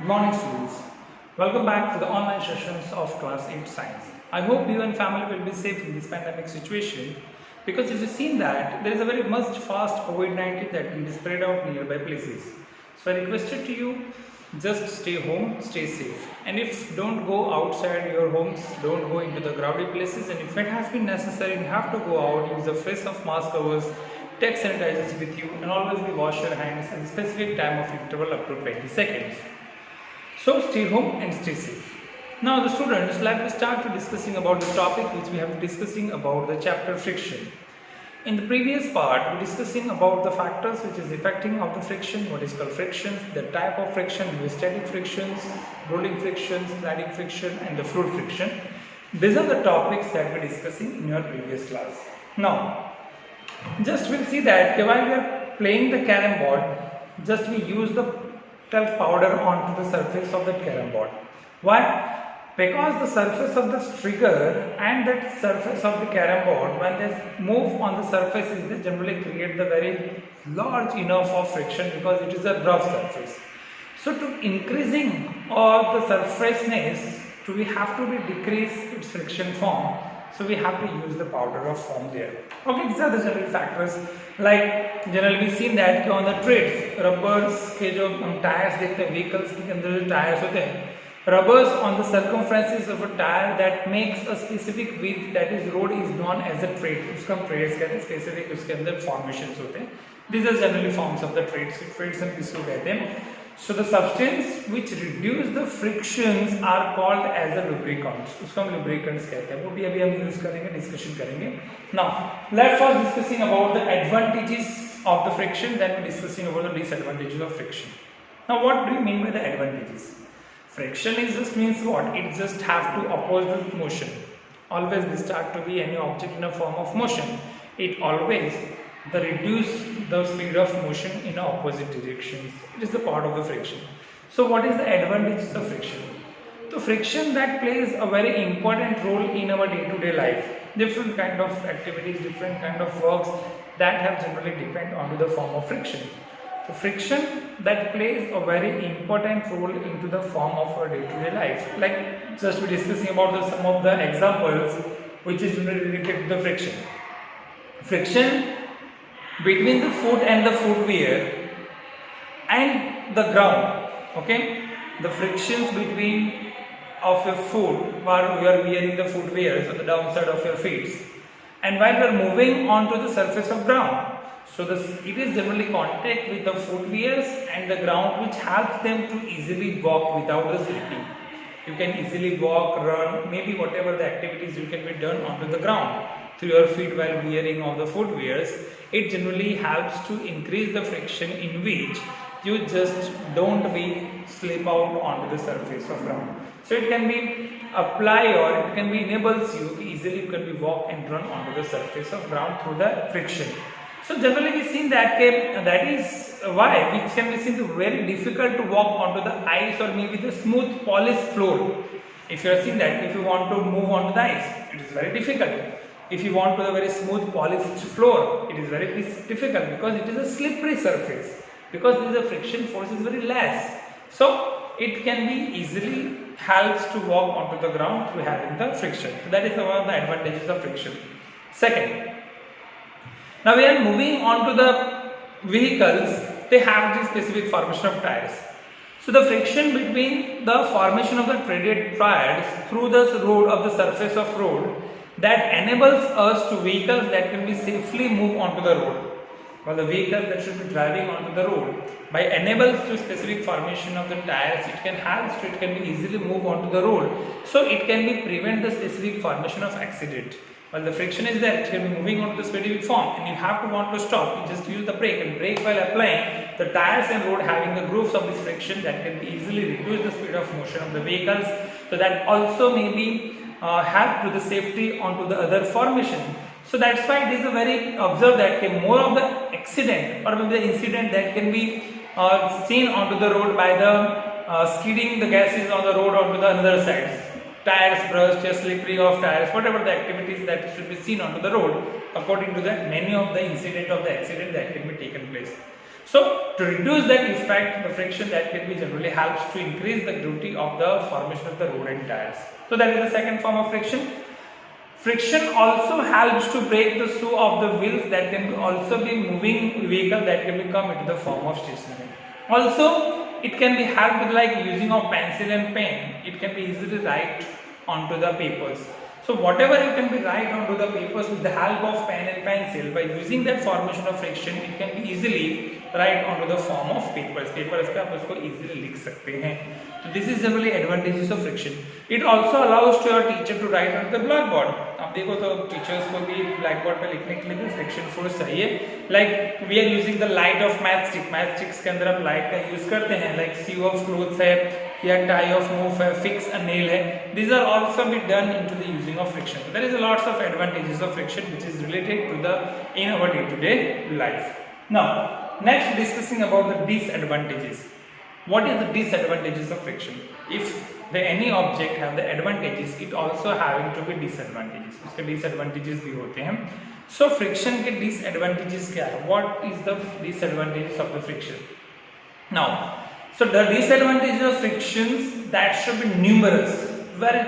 Good morning, students. Welcome back to the online sessions of Class 8 Science. I hope you and family will be safe in this pandemic situation because as you've seen that there is a very much fast COVID-19 that will be spread out nearby places. So I requested to you, just stay home, stay safe. And if don't go outside your homes, don't go into the crowded places, and if it has been necessary, you have to go out, use the face of mask covers, take sanitizers with you, and always be wash your hands at a specific time of interval up to 20 seconds. So stay home and stay safe. Now the students, let me start to discussing about the topic which we have been discussing about the chapter friction. In the previous part, we discussing about the factors which is affecting of the friction, what is called friction, the type of friction, static frictions, rolling friction, sliding friction, and the fluid friction. These are the topics that we are discussing in your previous class. Now, just we'll see that while we are playing the carom board, just we use the talc powder onto the surface of the carom board. Why? Because the surface of the trigger and that surface of the carom board, when they move on the surfaces, they generally create the very large enough of friction because it is a rough surface. So to increasing of the surfaceness, we have to be decrease its friction form. So we have to use the powder of foam there. Okay, these are the general factors. Like generally we seen that on the treads, rubbers के जो हम tyres देखते हैं, vehicles के अंदर जो tyres होते हैं, rubbers on the circumferences of a tire that makes a specific width, that is road, is known as a tread. उसको हम treads कहते हैं, specific उसके अंदर formations होते हैं. These are generally forms of the treads हम किसको कहते हैं. So the substance which reduce the frictions are called as the lubricants. उसको हम lubricants कहते हैं. वो भी अभी हम use करेंगे, discussion करेंगे. Now let's first discussing about the advantages of the friction, then we discussing about the disadvantages of friction. Now what do you mean by the advantages? Friction is just means what? It just have to oppose the motion. Always we start to be any object in a form of motion. It always the reduce the speed of motion in opposite directions. It is the part of the friction. So what is the advantages of friction? So friction that plays a very important role in our day-to-day life. Different kind of activities, different kind of works that have generally depend on the form of friction. So friction that plays a very important role into the form of our day-to-day life. Like just we discussing about some of the examples which is related to the friction. Friction between the foot and the footwear and the ground. Okay, the frictions between of your foot while you are wearing the footwear, so the downside of your feet, and while you are moving onto the surface of ground. So it is generally contact with the footwears and the ground which helps them to easily walk without the slipping. You can easily walk, run, maybe whatever the activities you can be done onto the ground through your feet while wearing of the footwears. It generally helps to increase the friction in which you just don't be slip out onto the surface of ground. So it can be apply or it can be enables you to easily can be walk and run onto the surface of ground through the friction. So generally we seen that that is why which can be seen to very difficult to walk onto the ice or maybe the smooth polished floor. If you are seeing that if you want to move onto the ice, it is very difficult. If you want to a very smooth polished floor, it is very difficult because it is a slippery surface, because the friction force is very less. So it can be easily helps to walk onto the ground through having the friction. So that is one of the advantages of friction. Second, now we are moving on to the vehicles. They have this specific formation of tires. So the friction between the formation of the treaded tires through the road of the surface of road that enables us to vehicles that can be safely move onto the road. While the vehicles that should be driving onto the road by enables to specific formation of the tires, it can help so it can be easily move onto the road. So it can be prevent the specific formation of accident. While the friction is there, it can be moving onto the specific form, and you have to want to stop, you just use the brake and brake while applying the tires and road having the grooves of this friction that can be easily reduce the speed of motion of the vehicles. So that also may be help to the safety onto the other formation. So that's why it is a very observed that more of the accident or maybe the incident that can be seen onto the road by the skidding the gases on the road onto the other sides. Tires burst, slippery of tires, whatever the activities that should be seen onto the road. According to that, many of the incident of the accident that can be taken place. So to reduce that effect, the friction that can be generally helps to increase the duty of the formation of the road and tires. So that is the second form of friction. Friction also helps to break the shoe of the wheels that can also be moving vehicle that can become into the form of stationary. Also, it can be helped like using of pencil and pen. It can be easily write onto the papers. So whatever you can be write onto the papers with the help of pen and pencil, by using that formation of friction, it can be easily write onto the form of papers. Papers पे आप उसको easily लिख सकते हैं. So this is generally advantages of friction. It also allows to your teacher to write on the blackboard. अब देखो तो teachers को भी blackboard पे लिखने के लिए भी friction force चाहिए. Like we are using the light of matchstick. Matchsticks के अंदर आप light का use करते हैं. Like sew of clothes है या tie of move है, fix a nail है. These are also be done into the using of friction. So there is a lots of advantages of friction which is related to the in our day-to-day life. Now, next discussing about the disadvantages. What is the disadvantages of friction? If any object have the advantages, it also having to be disadvantages. उसके disadvantages भी होते हैं. So friction के disadvantages क्या है? What is the disadvantages of the friction? Now, so the disadvantages of frictions that should be numerous, very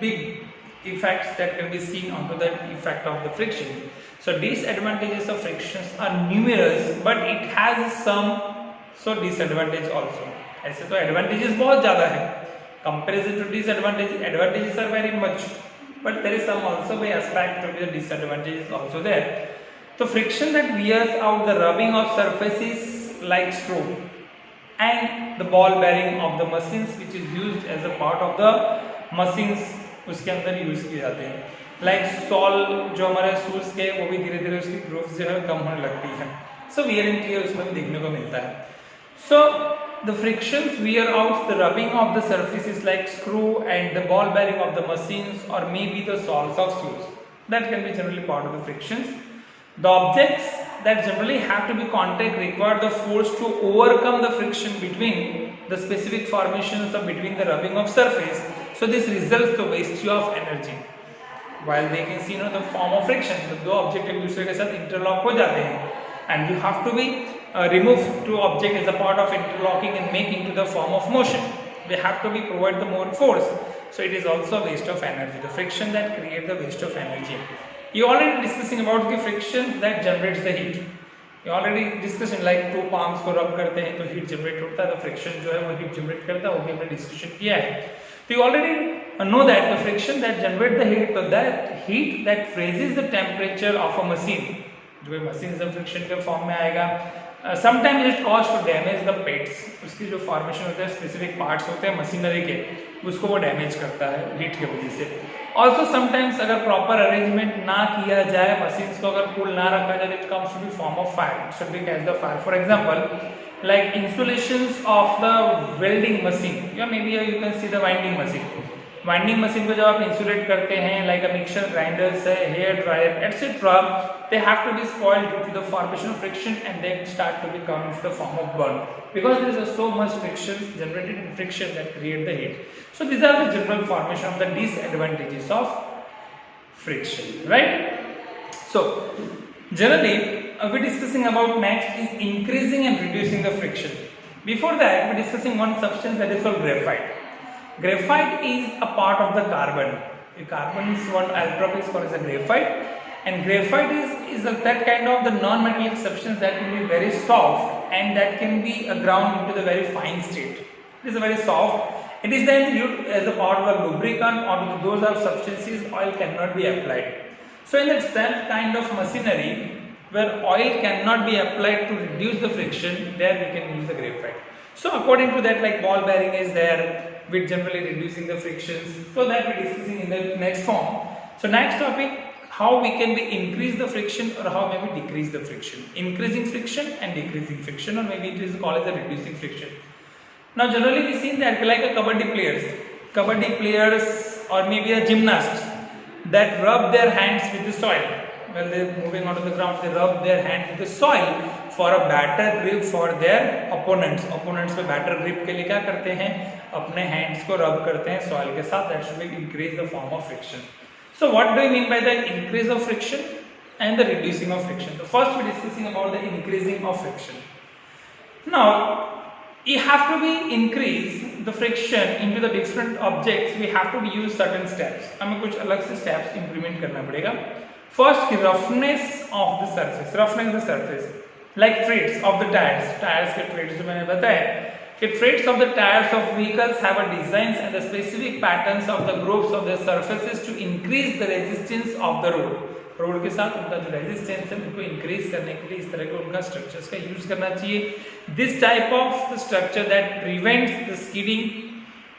big effects that can be seen onto the effect of the friction. So disadvantages of frictions are numerous, but it has some so disadvantage also. ऐसे तो advantages बहुत ज़्यादा है. Comparison to disadvantages, advantages are very much, but there is some also by aspect to the disadvantages also there. So friction that wears out the rubbing of surfaces like screw and the ball bearing of the machines which is used as a part of the machines उसके अंदर use किए जाते हैं. Like sol जो हमारे shoes के वो भी धीरे धीरे उसकी ग्रोथ जो है कम होने लगती है. सो वियर एंड टियर उसमें भी देखने को मिलता है. So the frictions wear out the rubbing of the surfaces like screw and the ball bearing of the machines और may be the soles of shoes that can be generally part of the frictions. The objects that generally have to be contact require the force to overcome the friction between the specific formations of between the rubbing of surface. So this results the waste of energy. While they can see the form of friction, the दो object एक दूसरे के साथ interlock हो जाते हैं, and you have to be remove two object as a part of interlocking and make into the form of motion. They have to be provide the more force. So it is also a waste of energy. The friction that create the waste of energy. You already discussing about the friction that generates the heat. You already discussing like two palms को rub करते हैं तो heat generate होता है. तो friction जो है वो heat generate करता है, वो भी हमने discussion किया है. So you already know that the friction that generate the heat, so that heat that raises the temperature of a machine, जो machine से friction के form में आएगा. Sometimes it cause to damage the pets. उसकी जो formation होता है specific parts होते हैं machinery के, उसको वो damage करता है heat की वजह से. Also sometimes अगर proper arrangement ना किया जाए, machines को अगर cool ना रखा जाए, it comes to the form of fire. It should be catch the fire. For example, like insulations of the welding machine, या maybe you can see the winding machine. Winding machine को जब आप insulate करते हैं, like a mixture grinders है, hair dryer, etc., they have to be spoiled due to the formation of friction and then start to become in the form of burn because there is so much friction generated in friction that create the heat. So these are the general formation of the disadvantages of friction, right? So generally we're discussing about next is increasing and reducing the friction. Before that we're discussing one substance that is called graphite. Graphite is a part of the carbon. The carbon is one allotrope is called as a graphite, and graphite is that kind of the non-metallic substance that can be very soft and that can be ground into the very fine state. It is very soft. It is then used as a part of a lubricant or those are substances oil cannot be applied. So in that kind of machinery where oil cannot be applied to reduce the friction, there we can use the graphite. So according to that, like ball bearing is there, with generally reducing the frictions. So that we're discussing in the next form. So next topic, how we can be increase the friction or how may we decrease the friction. Increasing friction and decreasing friction, or maybe it is called as a reducing friction. Now generally we see that like a kabaddi players or maybe a gymnast that rub their hands with the soil. When they're moving onto the ground, they rub their hands with the soil for a better grip for their opponents. Opponents पे better grip के लिए क्या करते हैं? अपने hands को rub करते हैं soil के साथ. That should be increase the form of friction. So what do you mean by the increase of friction and the reducing of friction? So first we're discussing about the increasing of friction. Now, you have to be increase the friction into the different objects. We have to be use certain steps. हमें कुछ अलग से steps implement करना पड़ेगा. First, की roughness of the surface. Roughness of the surface, like treads of the tires. Tires के treads जो मैंने बताया कि treads of the tires of vehicles have a designs and the specific patterns of the grooves of the surfaces to increase the resistance of the road. Road के साथ उनका जो resistance है उनको इंक्रीज करने के लिए इस तरह के उनका स्ट्रक्चर्स का यूज करना चाहिए. This type of structure that prevents the skidding.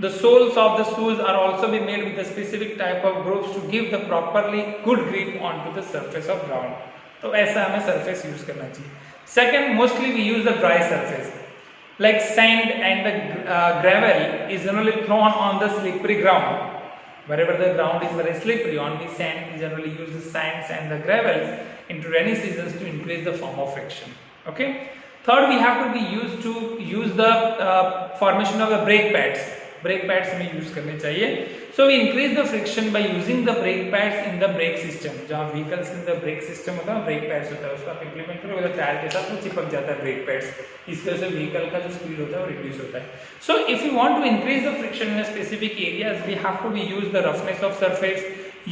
The soles of the shoes are also be made with a specific type of grooves to give the properly good grip on to the surface of ground. तो ऐसा हमें surface use करना चाहिए. Second, mostly we use the dry surface like sand and the gravel is generally thrown on the slippery ground. Wherever the ground is very slippery, only sand is generally use the sands and the gravels into rainy seasons to increase the form of friction. Okay. Third, we have to be used to use the formation of the brake pads. Brake pads हमें use करने चाहिए. So we increase the friction by using the brake pads in the brake system. जहाँ vehicles के अंदर brake system होता है, brake pads होता है, उसको आप implement करोगे तो टायर के साथ वो चिपक जाता है brake pads. इस वजह से vehicle का जो speed होता है वो reduce होता है. So if you want to increase the friction in a specific areas, we have to be use the roughness of surface,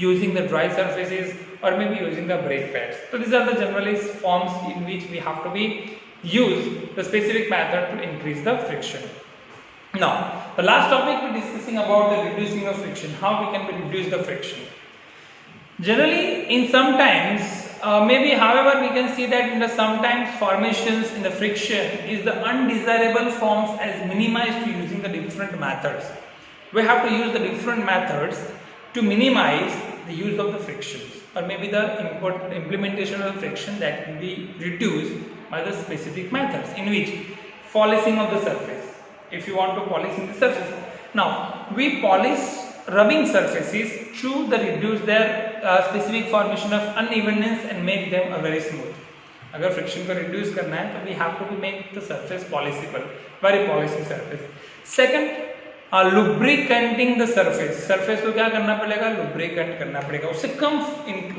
using the dry surfaces, or maybe using the brake pads. So these are the generally forms in which we have to be use the specific method to increase the friction. Now, the last topic we're discussing about the reducing of friction, how we can reduce the friction. Generally, in sometimes, maybe however we can see that in the sometimes formations in the friction is the undesirable forms as minimized to using the different methods. We have to use the different methods to minimize the use of the frictions, or maybe the implementation of the friction that can be reduced by the specific methods, in which polishing of the surface. If you want to polish in the surface, now we polish rubbing surfaces to the reduce their specific formation of unevenness and make them a very smooth. अगर friction को reduce करना है तो we have to make the surface polishable, very polishing surface. Second, lubricating the surface. Surface को क्या करना पड़ेगा? lubricant करना पड़ेगा. उससे कम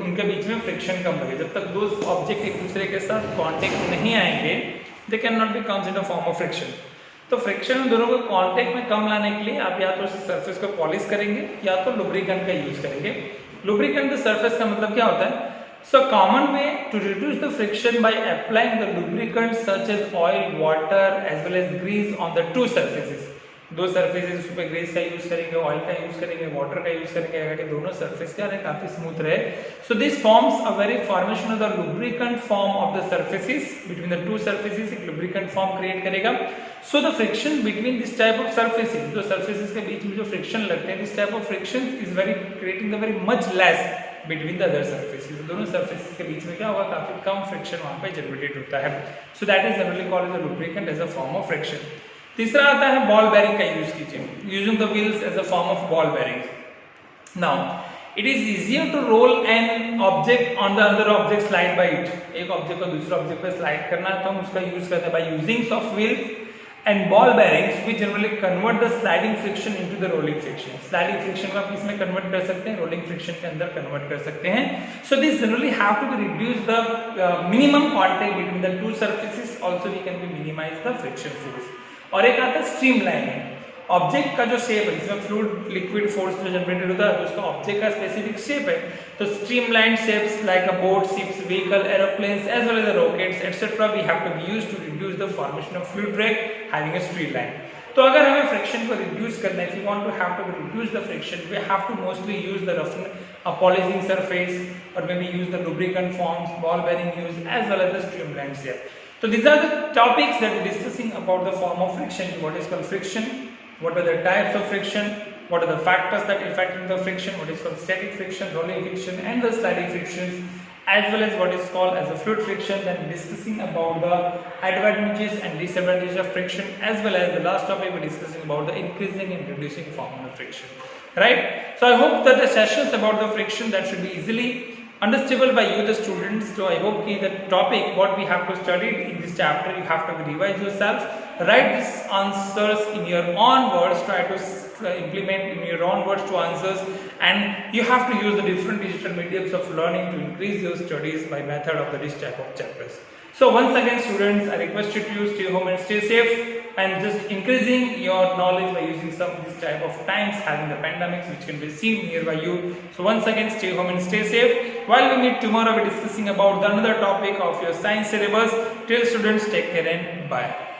उनके बीच में friction कम लगे. जब तक दो object एक दूसरे के साथ contact नहीं आएंगे, they cannot be comes in a form of friction. तो फ्रिक्शन दोनों को कांटेक्ट में कम लाने के लिए आप या तो सरफेस को पॉलिश करेंगे या तो लुब्रिकेंट का यूज करेंगे. लुब्रिकेंट द सरफेस का मतलब क्या होता है? So common way to reduce the friction by applying the lubricant such as oil, water as well as grease on the two surfaces. दो सरफेसेस उस पर ग्रीस का यूज करेंगे, ऑयल का यूज करेंगे, वाटर का यूज करेंगे ताकि दोनों सरफेस क्या रहे, काफी स्मूथ रहे. So this forms a very formation of the lubricant form of the surfaces between the two surfaces. एक लुब्रिकेंट फॉर्म क्रिएट करेगा. So the friction between this type of surfaces, जो सरफेसेस के बीच में जो फ्रिक्शन लगते हैं, this type of friction is very creating the very much less between the other surfaces. दोनों surfaces के बीच में क्या होगा, काफी कम फ्रिक्शन वहां पे जनरेट होता है. So that is generally called as a lubricant as a form of friction. तीसरा आता है बॉल बेरिंग का यूज कीजिए, using the wheels as a form of ball bearing. Now it is easier to roll an object on the other object slide by it. एक object को दूसरे object पे slide करना है तो हम उसका यूज करते हैं by using of wheels and ball bearings. We generally convert the sliding friction into the rolling friction. Sliding friction को आप इसमें कन्वर्ट कर सकते हैं, रोलिंग फ्रिक्शन के अंदर कन्वर्ट कर सकते हैं. So this generally have to be reduce the minimum contact between the two surfaces. Also we can be minimise the friction force. और एक आता है स्ट्रीमलाइनिंग. ऑब्जेक्ट का जो शेप है, इसमें फ्लूइड लिक्विड फोर्स जो जनरेटेड होता है तो उसका ऑब्जेक्ट का स्पेसिफिक शेप है. तो streamline shapes like a boat, ships, vehicle, aeroplanes as well as the rockets etcetera we have to be used to reduce the formation of fluid break having a stream line. तो अगर हमें friction को reduce करना है, if you want to have to reduce the friction, we have to mostly use the roughness polishing surface और may be use the lubricant forms, ball bearing use as well as the streamline shape. So these are the topics that we're discussing about the form of friction. What is called friction? What are the types of friction? What are the factors that affect the friction? What is called static friction, rolling friction, and the sliding frictions, as well as what is called as a fluid friction. Then discussing about the advantages and disadvantages of friction, as well as the last topic we're discussing about the increasing and reducing form of friction. Right? So I hope that the sessions about the friction that should be easily understandable by you the students. So I hope the topic what we have to study in this chapter, you have to revise yourself, write these answers in your own words, try to implement in your own words to answers, and you have to use the different digital mediums of learning to increase your studies by method of this type of chapters. So once again students, I request you to stay home and stay safe, and just increasing your knowledge by using some of these type of times having the pandemics which can be seen nearby you. So once again, stay home and stay safe. While we meet tomorrow, we're discussing about another topic of your science syllabus. Till students, take care and bye.